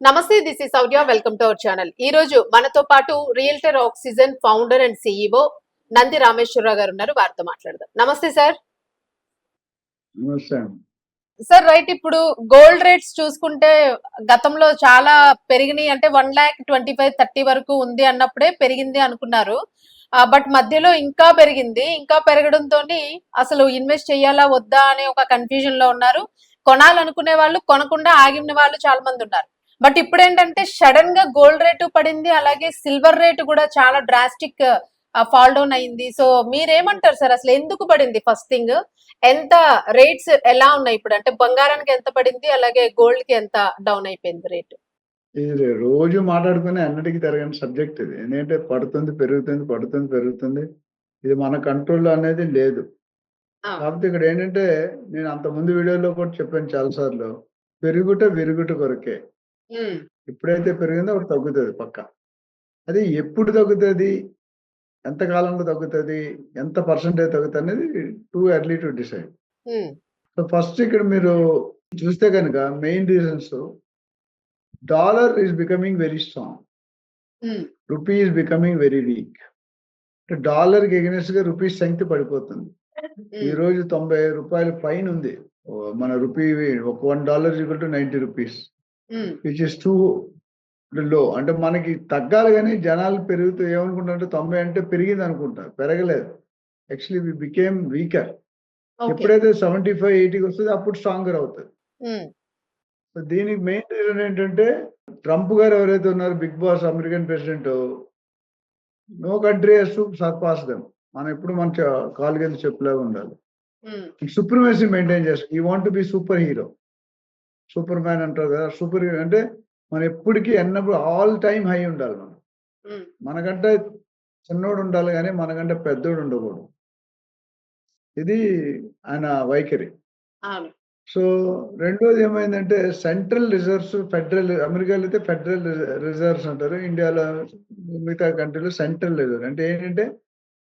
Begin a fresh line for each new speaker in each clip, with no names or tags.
నమస్తే, this is Sourya. Welcome to our channel. ఈ రోజు మనతో పాటు realtor oxygen founder and CEO Nandi Rameshwararao గారు ఉన్నారు. వారితో మాట్లాడదాం. నమస్తే సార్.
నమస్తే.
సార్ రైట్, ఇప్పుడు గోల్డ్ రేట్స్ చూసుకుంటే గతంలో చాలా పెరిగినాయి. అంటే 1,25,30 వరకు ఉంది అన్నప్పుడే పెరిగింది అనుకున్నారు. బట్ మధ్యలో ఇంకా పెరిగింది. ఇంకా పెరగడంతో అసలు ఇన్వెస్ట్ చేయాలా వద్దా అనే ఒక కన్ఫ్యూజన్ లో ఉన్నారు. కొనాలనుకునే వాళ్ళు, కొనకుండా ఆగిన వాళ్ళు చాలా మంది ఉన్నారు. బట్ ఇప్పుడు ఏంటంటే సడన్ గా గోల్డ్ రేటు పడింది, అలాగే సిల్వర్ రేటు కూడా చాలా డ్రాస్టిక్ ఫాల్ డౌన్ అయింది. సో మీరేమంటారు సార్, అసలు ఎందుకు పడింది? ఫస్ట్ థింగ్, ఎంత రేట్స్ ఎలా ఉన్నాయి ఇప్పుడు? అంటే బంగారానికి ఎంత పడింది, అలాగే గోల్డ్ కి ఎంత డౌన్ అయిపోయింది రేటు?
ఇది రోజు మాట్లాడుకునే అన్నిటికీ తిరగని సబ్జెక్ట్ ఇది. ఏంటంటే పడుతుంది, పెరుగుతుంది, పడుతుంది, పెరుగుతుంది. ఇది మన కంట్రోల్లో అనేది లేదు. కాకపోతే ఇక్కడ ఏంటంటే నేను అంత ముందు వీడియోలో కూడా చెప్పాను చాలాసార్లు, పెరుగుట విరుగుట కొరకే. ఎప్పుడైతే పెరిగిందో అప్పుడు తగ్గుతుంది పక్క. అది ఎప్పుడు తగ్గుతుంది, ఎంత కాలంలో తగ్గుతుంది, ఎంత పర్సెంటేజ్ తగ్గుతుంది అనేది too early to decide. So first ఇక్కడ మీరు చూస్తే కనుక main reasons, dollar is becoming very strong, rupee is becoming very weak. Dollar కి ఎగనెస్ట్ గా రూపీ స్ట్రెంగ్త్ పడిపోతుంది. ఈ రోజు 90 రూపాయల పైన ఉంది మన రూపీ. ఒక $1 equal to 90 rupees, which is two లో. అంటే మనకి తగ్గాలి కానీ జనాలు పెరుగుతూ ఏమనుకుంటారంటే 90 అంటే పెరిగింది అనుకుంటారు. పెరగలేదు. Actually we became weaker. ఎప్పుడైతే 75-80 వస్తుంది అప్పుడు స్ట్రాంగర్ అవుతుంది. దీనికి మెయిన్ రీజన్ ఏంటంటే, ట్రంప్ గారు ఎవరైతే ఉన్నారో, big boss American president, no country has to surpass them. మనం ఎప్పుడు మన కాలు కింద చెప్పులాగా ఉండాలి. సుప్రీమసీ మెయింటైన్ చేస్తాం. ఈ want be super hero, super man అంటారు కదా. సూపర్ హీరో అంటే మనం ఎప్పటికీ ఎన్నప్పుడు ఆల్ టైమ్ హై ఉండాలి. మనం మనకంటే చిన్నోడు ఉండాలి కానీ మనకంటే పెద్దోడు ఉండకూడదు. ఇది ఆయన వైఖరి. సో రెండోది ఏమైందంటే, సెంట్రల్ రిజర్వ్స్, ఫెడరల్, అమెరికాలో అయితే ఫెడరల్ రిజర్వ్స్ అంటారు, ఇండియాలో మిగతా కంట్రీలో సెంట్రల్ రిజర్వ్. అంటే ఏంటంటే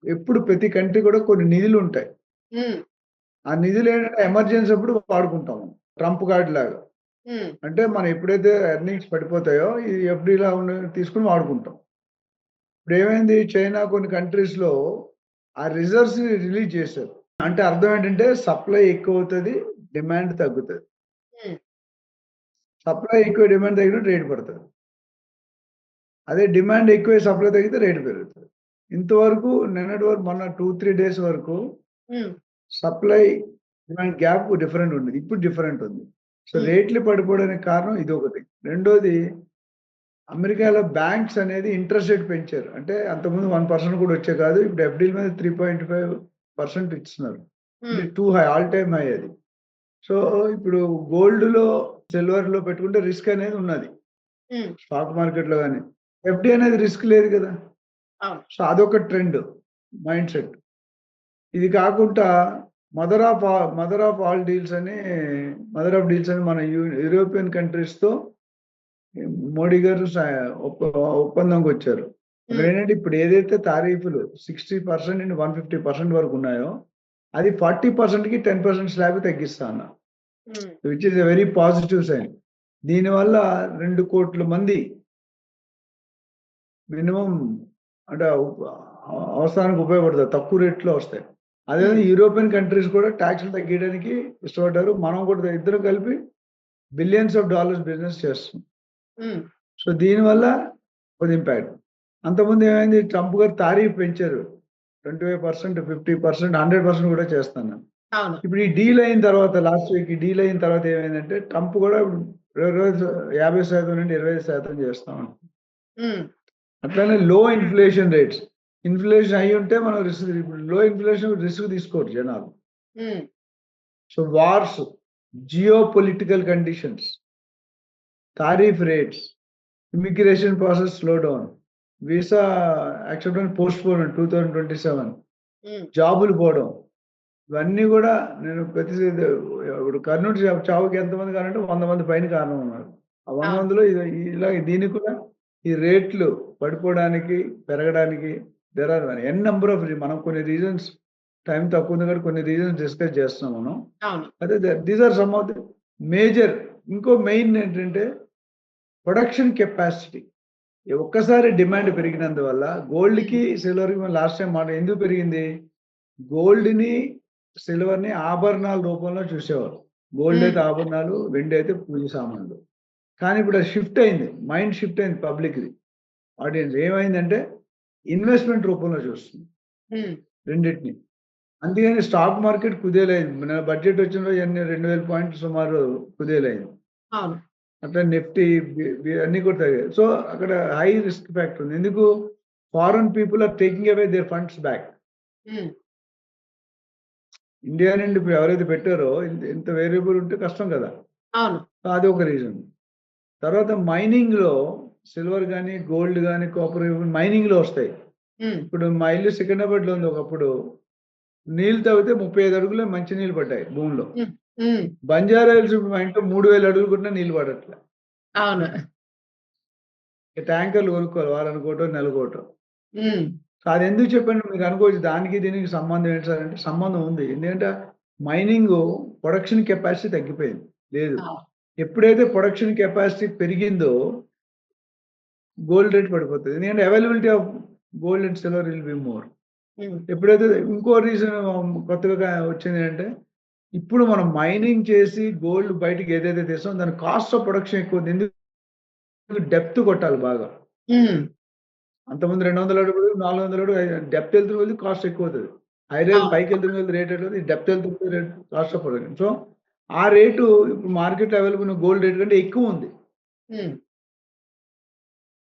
ఎప్పుడు ప్రతి కంట్రీ కూడా కొన్ని నిధులు ఉంటాయి. ఆ నిధులు ఏంటంటే ఎమర్జెన్సీ అప్పుడు వాడుకుంటాము. ట్రంప్ కార్డ్ లాగా. అంటే మనం ఎప్పుడైతే ఎర్నింగ్స్ పడిపోతాయో ఈ ఎఫ్డీలా తీసుకుని వాడుకుంటాం. ఇప్పుడు ఏమైంది, చైనా కొన్ని కంట్రీస్ లో ఆ రిజర్వ్స్ రిలీజ్ చేశారు. అంటే అర్థం ఏంటంటే సప్లై ఎక్కువ అవుతుంది, డిమాండ్ తగ్గుతుంది. సప్లై ఎక్కువ, డిమాండ్ తగ్గినట్టు రేటు పడుతుంది. అదే డిమాండ్ ఎక్కువ, సప్లై తగ్గితే రేటు పెరుగుతుంది. ఇంతవరకు నిన్నటి వరకు, మొన్న 2-3 డేస్ వరకు సప్లై డిమాండ్ గ్యాప్ డిఫరెంట్ ఉంది. ఇప్పుడు డిఫరెంట్ ఉంది. సో రేట్లు పడిపోవడానికి కారణం ఇది ఒకటి. రెండోది, అమెరికాలో బ్యాంక్స్ అనేది ఇంట్రెస్ట్ రేట్ పెంచారు. అంటే అంతకుముందు 1% కూడా వచ్చే కాదు, ఇప్పుడు ఎఫ్డీల మీద 3.5% ఇస్తున్నారు. Two high, all time high అది. సో ఇప్పుడు గోల్డ్ లో, సిల్వర్ లో పెట్టుకుంటే రిస్క్ అనేది ఉన్నది. స్టాక్ మార్కెట్ లో కానీ ఎఫ్డి అనేది రిస్క్ లేదు కదా. సో అదొక ట్రెండ్, మైండ్ సెట్. ఇది కాకుండా మదర్ ఆఫ్ ఆల్ డీల్స్ అని, మదర్ ఆఫ్ డీల్స్ అని మన యూరోపియన్ కంట్రీస్ తో మోడీ గారు ఒప్పందంకి వచ్చారు. ఏంటంటే ఇప్పుడు ఏదైతే తారీఫులు 60% నుండి 150% వరకు ఉన్నాయో, అది 40% కి 10% స్లాబ్ తగ్గిస్తా అన్నా, which is a very positive sign. దీనివల్ల 2 కోట్ల మంది మినిమం అంటే అవసరానికి ఉపయోగపడుతుంది, తక్కువ రేట్లో వస్తాయి. అదే యూరోపియన్ కంట్రీస్ కూడా ట్యాక్స్లు తగ్గించడానికి ఇష్టపడ్డారు. మనం కూడా ఇద్దరు కలిపి బిలియన్స్ ఆఫ్ డాలర్స్ బిజినెస్ చేస్తున్నాం. సో దీనివల్ల కొద్ది ఇంపాక్ట్. అంతకుముందు ఏమైంది, ట్రంప్ గారు తారీఫ్ పెంచారు 25%, 50%, 100% కూడా చేస్తాను. ఇప్పుడు ఈ డీల్ అయిన తర్వాత, లాస్ట్ వీక్ ఈ డీల్ అయిన తర్వాత ఏమైందంటే, ట్రంప్ కూడా రోజు 50% నుండి 25% చేస్తాం. అట్లానే లో ఇన్ఫ్లేషన్ రేట్స్. ఇన్ఫ్లేషన్ అయి ఉంటే మనం రిస్క్, ఇప్పుడు లో ఇన్ఫ్లేషన్ రిస్క్ తీసుకోరు జనాలు. So wars, geo political conditions, tariff rates, immigration process slow down, visa acceptance post phone 2027, జాబులు పోవడం, ఇవన్నీ కూడా నేను ఇప్పుడు కర్నూలు చావుకి ఎంతమంది కారణం అంటే 100 మంది పైన కారణం ఉన్నారు. ఆ 100 మందిలో ఇలా దీనికి కూడా ఈ రేట్లు పడిపోవడానికి, పెరగడానికి there are an number of, మనం కొన్ని రీజన్స్, టైం తక్కువ ఉంది కాబట్టి కొన్ని రీజన్స్ డిస్కస్ చేస్తున్నాం మనం. అదే these are some of the major. ఇంకో మెయిన్ ఏంటంటే, ప్రొడక్షన్ కెపాసిటీ ఒక్కసారి డిమాండ్ పెరిగినందువల్ల గోల్డ్కి సిల్వర్కి లాస్ట్ టైం మాట ఎందుకు పెరిగింది? గోల్డ్ని సిల్వర్ని ఆభరణాల రూపంలో చూసేవారు. గోల్డ్ అయితే ఆభరణాలు, వెండి అయితే పూజ సామాన్లు. కానీ ఇప్పుడు అది షిఫ్ట్ అయింది, మైండ్ షిఫ్ట్ అయింది పబ్లిక్ది, ఆడియన్స్ ఏమైందంటే ఇన్వెస్ట్మెంట్ రూపంలో చూస్తుంది రెండింటిని. అందుకని స్టాక్ మార్కెట్ కుదేలైంది. మన బడ్జెట్ వచ్చిన రోజు 2000 పాయింట్లు సుమారు కుదేలైంది. అట్లా నిఫ్టీ అన్ని కూడా తగ్గాయి. సో అక్కడ హై రిస్క్ ఫ్యాక్టర్ ఉంది. ఎందుకు? Foreign people are taking away their funds back. India నుండి ఇప్పుడు ఎవరైతే పెట్టారో ఇంత వేరియబుల్ ఉంటే కష్టం కదా. అది ఒక రీజన్. తర్వాత మైనింగ్ లో సిల్వర్ కానీ గోల్డ్ కానీ కాపర్ మైనింగ్ లో వస్తాయి. ఇప్పుడు మా ఇల్లు సికింద్రాబాద్ లో ఉంది. ఒకప్పుడు నీళ్ళు తవ్వితే 35 అడుగులు మంచి నీళ్ళు పడ్డాయి భూమిలో. బంజారా హిల్స్ మా ఇంట్లో 3000 అడుగులు కూడా నీళ్ళు పడట్లే.
అవును.
ట్యాంకర్లు కొనుక్కోవాలి, వారనుకోవటం నెలకోవటం. అది ఎందుకు చెప్పండి మీకు అనుకోవచ్చు దానికి దీనికి సంబంధం ఏంటి సార్ అంటే సంబంధం ఉంది. ఎందుకంటే మైనింగ్ ప్రొడక్షన్ కెపాసిటీ తగ్గిపోయింది. లేదు, ఎప్పుడైతే ప్రొడక్షన్ కెపాసిటీ పెరిగిందో గోల్డ్ రేట్ పడిపోతుంది. ఎందుకంటే availability of gold and silver will be more. ఎప్పుడైతే ఇంకో రీజన్ కొత్తగా వచ్చింది అంటే ఇప్పుడు మనం మైనింగ్ చేసి గోల్డ్ బయటకి ఏదైతే తీస్తామో దాని కాస్ట్ ఆఫ్ ప్రొడక్షన్ ఎక్కువ ఉంది. ఎందుకు? డెప్త్ కొట్టాలి బాగా. అంతకుముందు 200 అడుగులు 400 అడుగులు డెప్త్ వెళ్తున్న కొద్ది కాస్ట్ ఎక్కువ అవుతుంది. హై రేట్ పైకి వెళ్తున్న కొద్ది రేట్ అవుతుంది, డెప్త్ వెళ్తున్న rate cost of production. So ఆ రేటు ఇప్పుడు మార్కెట్ అవైలబుల్ ఉన్న గోల్డ్ రేట్ కంటే ఎక్కువ ఉంది.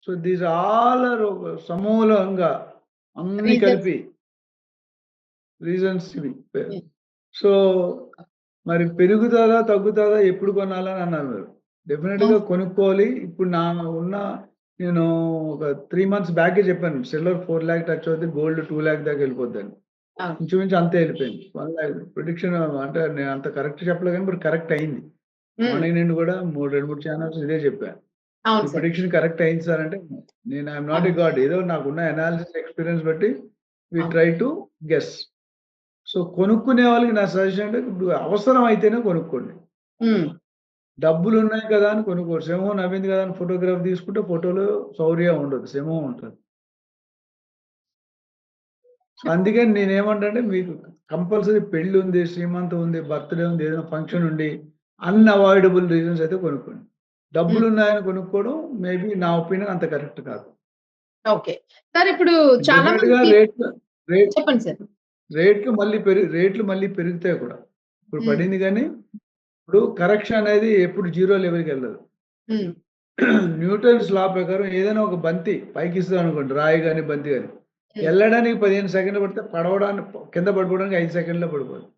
సో దీస్ ఆల్ ఆర్ సమూలంగా అన్ని కలిపి రీజన్స్ ఇవి. సో మరి పెరుగుతుందా తగ్గుతుందా ఎప్పుడు కొనాలని అన్నారు మీరు. డెఫినెట్ గా కొనుక్కోవాలి. ఇప్పుడు నేను ఒక 3 months బ్యాకే చెప్పాను సిల్వర్ 4 lakh టచ్ అవుతుంది, గోల్డ్ 2 lakh దాకా వెళ్ళిపోద్దని. ఇంచుమించు అంతే వెళ్ళిపోయింది. 1 lakh ప్రిడిక్షన్ అంటే నేను అంత కరెక్ట్ చెప్పలేదు కానీ ఇప్పుడు కరెక్ట్ అయింది. మార్నింగ్ నుండి కూడా 2-3 ఛానల్స్ ఇదే చెప్పాను. ప్రిడిక్షన్ కరెక్ట్ అయింది సార్ అంటే నేను ఐఎమ్ నాట్ ఎ గాడ్, ఏదో నాకున్న అనాలిసిస్ ఎక్స్పీరియన్స్ బట్టి we try to guess. So కొనుక్కునే వాళ్ళకి నా సజెషన్ అంటే ఇప్పుడు అవసరం అయితేనే కొనుక్కోండి. డబ్బులు ఉన్నాయి కదా అని కొనుక్కోరు. సింహం నవ్వింది కదా అని ఫోటోగ్రాఫ్ తీసుకుంటే ఫోటోలో శౌర్యం ఉండదు, సింహం ఉంటుంది. అందుకని నేనేమంటే మీకు కంపల్సరీ పెళ్లి ఉంది, శ్రీమంతం ఉంది, బర్త్డే ఉంది, ఏదైనా ఫంక్షన్ ఉండి అన్అవాయిడబుల్ రీజన్స్ అయితే కొనుక్కోండి. డబ్బులు ఉన్నాయని కొనుక్కోవడం మేబీ నా ఒపీనియన్ అంత కరెక్ట్ కాదు.
ఓకే సార్, ఇప్పుడు చాలా చెప్పండి సార్.
రేట్లు మళ్ళీ పెరుగుతాయి కూడా. ఇప్పుడు పడింది కానీ ఇప్పుడు కరెక్షన్ అనేది ఎప్పుడు 0 లెవెల్కి వెళ్ళదు. న్యూటన్స్ లా ప్రకారం ఏదైనా ఒక బంతి పైకి ఇస్తాం అనుకోండి, రాయి కానీ బంతి కానీ వెళ్ళడానికి 15 సెకండ్లు పడితే పడవడానికి కింద పడిపోవడానికి 5 సెకండ్లో పడిపోతుంది.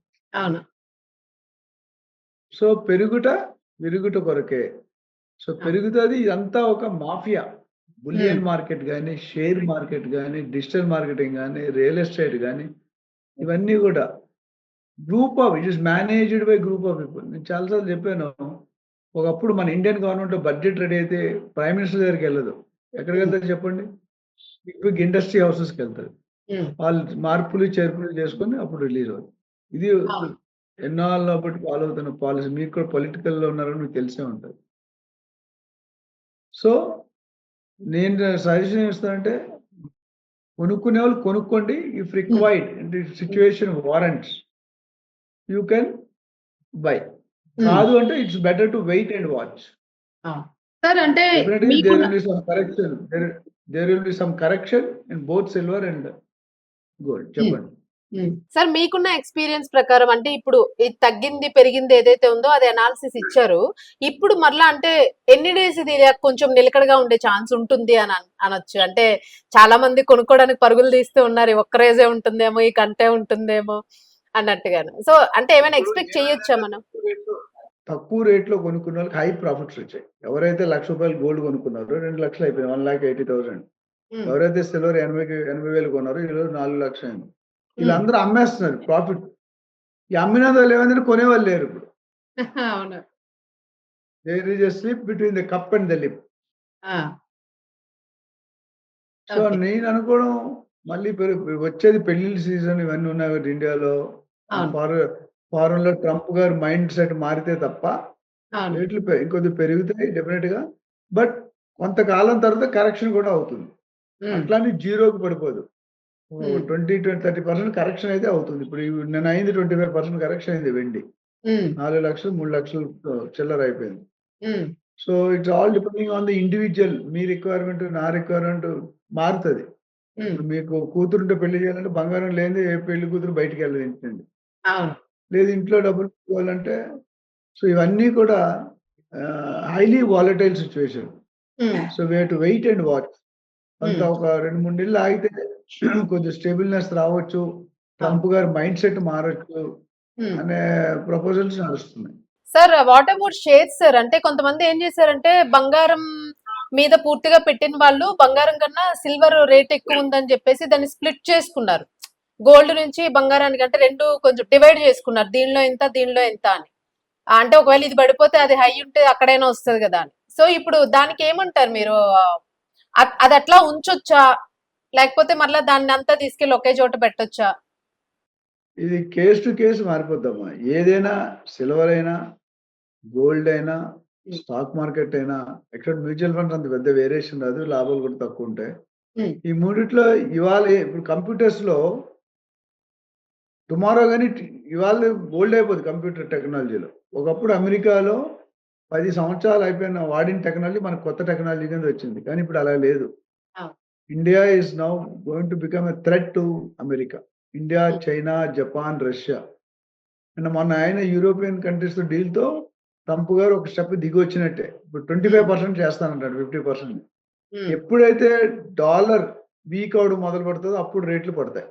సో విరుగుట కొరకే. సో పెరుగుతుంది. ఇదంతా ఒక మాఫియా. బులియన్ మార్కెట్ కానీ, షేర్ మార్కెట్ కానీ, డిజిటల్ మార్కెటింగ్ కానీ, రియల్ ఎస్టేట్ కానీ ఇవన్నీ కూడా group of it is managed by group of people. నేను చాలాసార్లు చెప్పాను, ఒకప్పుడు మన ఇండియన్ గవర్నమెంట్ బడ్జెట్ రెడీ అయితే ప్రైమ్ మినిస్టర్ దగ్గరికి వెళ్ళదు. ఎక్కడికి వెళ్తారు చెప్పండి? బిగ్ ఇండస్ట్రీ హౌసెస్కి వెళ్తారు. వాళ్ళు మార్పులు చేర్పులు చేసుకొని అప్పుడు రిలీజ్ అవుతుంది. ఇది ఎన్నాళ్ళలో బట్టి ఫాలో అవుతున్న పాలసీ. మీకు కూడా పొలిటికల్లో ఉన్నారని మీకు తెలిసే ఉంటుంది. సో నేను సజెషన్ ఇస్తానంటే కొనుక్కునే వాళ్ళు కొనుక్కోండి. ఇఫ్ రిక్వైర్డ్ అంటే situation warrants you can buy. కాదు అంటే it's better to wait and watch.
Sir అంటే
there will be some correction in both silver and gold. చెప్పండి
సార్, మీకున్న ఎక్స్పీరియన్స్ ప్రకారం అంటే ఇప్పుడు ఇది తగ్గింది పెరిగింది ఏదైతే ఉందో అది అనాలిసిస్ ఇచ్చారు. ఇప్పుడు మరలా అంటే ఎన్ని డేస్ ఇది కొంచెం నిలకడగా ఉండే ఛాన్స్ ఉంటుంది అని అనొచ్చు? అంటే చాలా మంది కొనుక్కోవడానికి పరుగులు తీస్తూ ఉన్నారు, ఒక్క రేజే ఉంటుందేమో, ఈ కంటే ఉంటుందేమో అన్నట్టుగాను. సో అంటే ఏమైనా ఎక్స్పెక్ట్ చేయొచ్చా మనం?
తక్కువ రేట్లో కొనుక్కున్న వాళ్ళకి హై ప్రాఫిట్స్ వచ్చాయి. ఎవరైతే ₹1,00,000 గోల్డ్ కొనుక్కున్నారో 2 లక్షలు అయిపోయింది, 1,80,000. ఎవరైతే సిల్వర్ 80,000 కొన్నారో ఈరోజు 4 లక్షలు అయింది. వీళ్ళందరూ అమ్మేస్తున్నారు ప్రాఫిట్. ఈ అమ్మినందువల్ల ఏమైందంటే కొనేవాళ్ళు లేరు ఇప్పుడు. There is a slip between the cup and the lip. So నేను అనుకోవడం మళ్ళీ వచ్చేది పెళ్లిళ్ళ సీజన్ ఇవన్నీ ఉన్నాయి కదా ఇండియాలో. ఫారెన్ లో ట్రంప్ గారు మైండ్ సెట్ మారితే తప్ప రేట్లు ఇంకొద్ది పెరుగుతాయి డెఫినెట్ గా. బట్ కొంతకాలం తర్వాత కరెక్షన్ కూడా అవుతుంది.
ఉమ్,
అట్లానే జీరోకి పడిపోదు.
ఉమ్,
20-30% కరెక్షన్ అయితే అవుతుంది. ఇప్పుడు నిన్న అయింది 25% కరెక్షన్ అయింది వెండి.
ఉమ్,
4,00,000 3,00,000 చిల్లర అయిపోయింది.
Um,
so it's all depending on the individual. మీ రిక్వైర్మెంట్, నా రిక్వైర్మెంట్ మారుతది.
ఉమ్,
ఇప్పుడు మీకు కూతురుంటే పెళ్లి చేయాలంటే బంగారం లేనిదే ఏ పెళ్లి కూతురు బయటికెళ్ళదు ఇంటి నుండి.
అవును.
లేదు ఇంట్లో డబ్బులు పెట్టుకోవాలంటే సో ఇవన్నీ కూడా highly volatile situation.
Um,
so we have to wait and watch. కొంత
ఉమ్,
ఒక 2, 3 నెలలు ఆగితే కొంచెం స్టేబుల్‌నెస్ రావచ్చు. ట్రంప్ గారి మైండ్ సెట్ మారొచ్చు
ఉమ్.
అనే ప్రపోజల్స్ నడుస్తున్నాయి.
Sir what about shares sir? అంటే కొంతమంది ఏం చేశారంటే బంగారం మీద పూర్తిగా పెట్టిన వాళ్ళు బంగారం కన్నా సిల్వర్ రేట్ ఎక్కువ ఉందని చెప్పేసి దాన్ని స్ప్లిట్ చేసుకున్నారు. గోల్డ్ నుంచి బంగారానికి అంటే రెండు కొంచెం డివైడ్ చేసుకున్నారు. దీనిలో ఎంత, దీనిలో ఎంత అని. అంటే ఒకవేళ ఇది పడిపోతే అది హై ఉంటే అక్కడైనా వస్తది కదా అని. సో ఇప్పుడు దానికి ఏమంటారు మీరు? అది అట్లా ఉంచొచ్చా? లేకపోతే మళ్ళా దాన్ని అంతా తీసుకెళ్ళి ఒకే చోట పెట్టొచ్చా?
ఇది కేస్ టు కేస్ మారిపోద్దమ్మా. ఏదైనా సిల్వర్ అయినా, గోల్డ్ అయినా,
ఉమ్,
స్టాక్ మార్కెట్ అయినా, ఎక్కడ మ్యూచువల్ ఫండ్స్ అంత పెద్ద వేరియేషన్ రాదు. లాభాలు కూడా తక్కువ ఉంటాయి.
ఉమ్,
ఈ మూడిట్లో ఇవాళ ఇప్పుడు కంప్యూటర్స్‌లో టుమారో గాని ఇవాళ గోల్డ్ అయిపోద్ది కంప్యూటర్ టెక్నాలజీలో. ఒకప్పుడు అమెరికాలో 10 సంవత్సరాలు అయిపోయిన వాడిన టెక్నాలజీ మనకు కొత్త టెక్నాలజీ కింద వచ్చింది. కానీ ఇప్పుడు అలా లేదు.
అవును.
India is now going to become a threat to America. India,
um,
China, Japan, Russia. And మొన్న ఆయన యూరోపియన్ కంట్రీస్‌తో డీల్‌తో ట్రంప్ గారు ఒక స్టెప్ దిగొచ్చినట్టే. ఇప్పుడు 25% చేస్తానంటాడు 50%.
ఉమ్,
ఎప్పుడైతే డాలర్ వీక్ అవ్వడం మొదలు పడుతుందో అప్పుడు రేట్లు పడతాయి.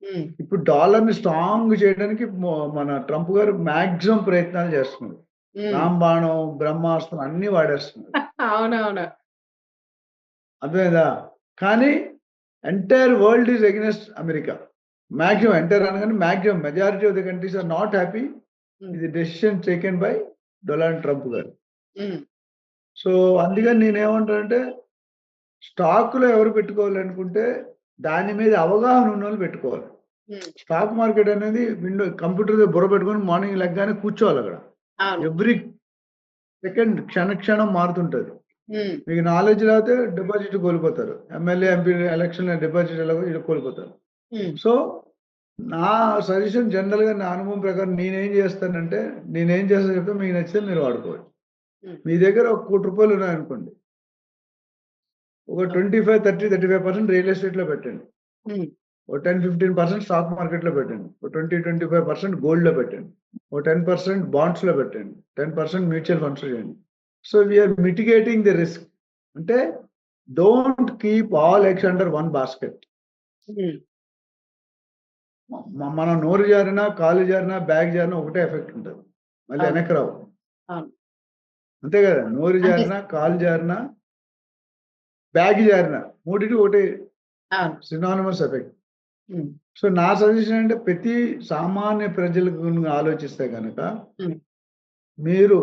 ఉమ్,
ఇప్పుడు డాలర్‌ని స్ట్రాంగ్ చేయడానికి మన ట్రంప్ గారు మాక్సిమం ప్రయత్నాలు చేస్తున్నారు.
ఉమ్.
రాంబాణం, బ్రహ్మాస్త్రం అన్నీ వాడేస్తున్నారు.
అవునవును.
అర్థమైందా? కానీ entire world is against America. Maximum entire అనగానే maximum majority of the countries are not happy
um,
with the decision taken by Donald Trump గారు.
ఉమ్,
సో అందుకని నేనేమంటానంటే స్టాక్‌లో ఎవరు పెట్టుకోవాలనుకుంటే దాని మీద అవగాహన ఉన్నోళ్ళు పెట్టుకోవాలి.
ఉమ్.
స్టాక్ మార్కెట్ అనేది కంప్యూటర్ మీద బుర్ర పెట్టుకొని మార్నింగ్ లెగ్గానే కూర్చోవాలక్కడ.
అవును.
ఎవ్రీ సెకండ్ క్షణం మారుతుంటది.
ఉమ్,
మీకు నాలెడ్జ్ లేకపోతే డిపాజిట్ కోల్పోతారు. ఎమ్మెల్యే, ఎంపీ ఎలక్షన్‌లో డిపాజిట్ ఎలాగో ఈళ్ళు కోల్పోతారు.
ఉమ్,
సో, నా సజెషన్ జనరల్‌గా నా అనుభవం ప్రకారం నేనేం చేస్తానంటే, నేనేం చేస్తానో చెప్తే మీకు నచ్చితే మీరు వాడుకోవచ్చు.
ఉమ్.
మీ దగ్గర ఒక రూ. 1,00,00,000 ఉన్నాయనుకోండి. ఒక 25, 30, 35% రియల్ ఎస్టేట్‌లో పెట్టండి.
ఉమ్,
ఓ 10, 15% స్టాక్ మార్కెట్‌లో పెట్టండి. ఓ 20, 25% గోల్డ్‌లో పెట్టండి. ఓ 10% బాండ్స్‌లో పెట్టండి. 10% మ్యూచువల్ ఫండ్స్‌లో చేయండి. So, we are mitigating the risk. అంటే don't keep all eggs under one basket.
Um.
మనం నోరు జారినా, కాలు జారినా, బ్యాగ్ జారినా ఒకటే ఎఫెక్ట్ ఉంటది. మళ్ళీ
అవును.
వెనక్కి రావు.
అవును.
అంతే కదా! నోరు
అంతే.
జారినా, కాలు జారినా, బ్యాగ్ జారినా మూడిటికి ఒకటే
అవును.
Synonymous effect.
ఉమ్,
సో, నా సజెషన్ అంటే ప్రతి సామాన్య ప్రజలకు ఆలోచిస్తే గనక
ఉమ్,
మీరు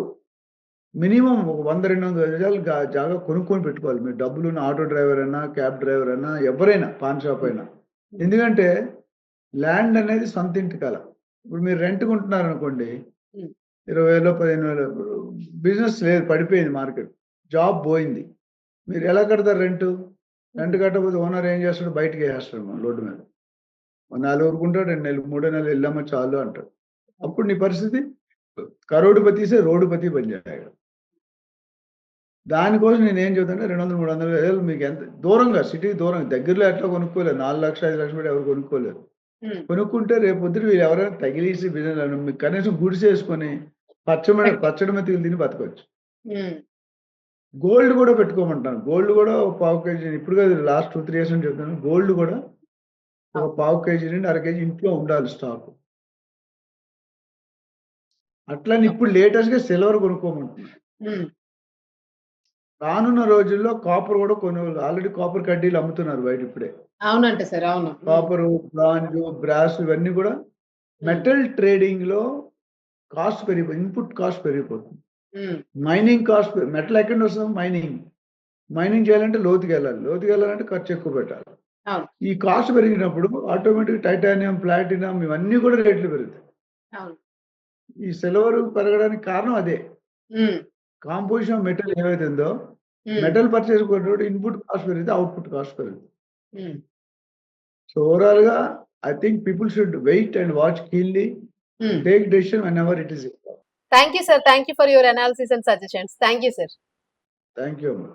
మినిమమ్ ఒక 100, 200 గజాలు జాగా కొనుక్కొని పెట్టుకోవాలి. మీరు డబ్బులున్న ఆటో డ్రైవర్ అయినా, క్యాబ్ డ్రైవర్ అయినా, ఎవరైనా పాన్ షాప్ అయినా. ఎందుకంటే ల్యాండ్ అనేది సొంత ఇంటి కల. ఇప్పుడు మీరు రెంట్‌కి ఉంటున్నారనుకోండి.
ఉమ్,
20,000, 15,000 బిజినెస్ లేదు, పడిపోయింది మార్కెట్. జాబ్ పోయింది. మీరు ఎలా కడతారు రెంటు? రెంట్ కట్టకపోతే ఓనర్ ఏం చేస్తాడు? బయటకేసేస్తాడు రోడ్డు మీద. ఓ నెల ఊరుకుంటాడు, 2 నెలలు, మూడో నెల ఎళ్ళమ్మా చాలు అంటాడు. అప్పుడు నీ పరిస్థితి కరోడ్‌పతి సే రోడ్డుపతి బన్ జాయేగా. దానికోసం నేనేం చెబుతానంటే 200, 300 గజాలు మీకు ఎంత దూరంగా సిటీకి దూరంగా దగ్గరలో ఎట్లా కొనుక్కోలేరు. 4,00,000, 5,00,000 పెట్టి ఎవరు కొనుక్కోలేరు.
ఉమ్.
కొనుక్కుంటే రేపొద్దున వీళ్ళు ఎవరైనా తగిలేసి బిజినెస్ మీకు కనీసం గుడిసేసుకొని పచ్చడి మెతుకులు తిని బతకొచ్చు.
ఉమ్,
గోల్డ్ కూడా పెట్టుకోమంటాను. గోల్డ్ కూడా ఒక పావు కేజీ ఇప్పుడు కాదు లాస్ట్ 2, 3 ఇయర్స్ నుంచి చెప్తాను. గోల్డ్ కూడా ఒక పావు కేజీ నుండి అర కేజీ ఇంట్లో ఉండాలి స్టాక్. అట్లని ఇప్పుడు లేటెస్ట్‌గా సిల్వర్ కొనుక్కోమంటున్నాను.
ఉమ్.
రానున్న రోజుల్లో కాపర్ కూడా ఆల్రెడీ కాపర్ కడ్డీలు అమ్ముతున్నారు బయట ఇప్పుడే.
అవునంట సార్. అవును. ఉమ్,
కాపరు, బ్రాంజు, బ్రాస్ ఇవన్నీ కూడా మెటల్ ట్రేడింగ్‌లో కాస్ట్ పెరిగిపోయింది. ఇన్పుట్ కాస్ట్ పెరిగిపోతుంది.
ఉమ్,
మైనింగ్ కాస్ట్ మెటల్ ఎక్కడి నుంచి వస్తుంది? మైనింగ్. మైనింగ్ చేయాలంటే లోతుకెళ్ళాలి. లోతుకెళ్ళాలంటే ఖర్చు ఎక్కువ పెట్టాలి.
అవును.
ఈ కాస్ట్ పెరిగినప్పుడు ఆటోమేటిక్ టైటానియం, ప్లాటినం ఇవన్నీ కూడా రేట్లు పెరుగుతాయి.
అవును.
ఈ సిల్వర్ పెరగడానికి కారణం అదే.
ఉమ్,
కాంపోజిషన్ ఆఫ్ మెటల్ ఏవైతే ఉందో మెటల్ పర్చేస్ కొనేటప్పుడు ఇన్పుట్ కాస్ట్ పెరిగితే అవుట్పుట్ కాస్ట్ పెరుగుతుంది. సో ఓవరాల్ గా I think people should wait and watch keenly, take decision whenever it is.
Thank you sir, thank you for your analysis and suggestions. Thank you sir.
Thank you అమ్మా.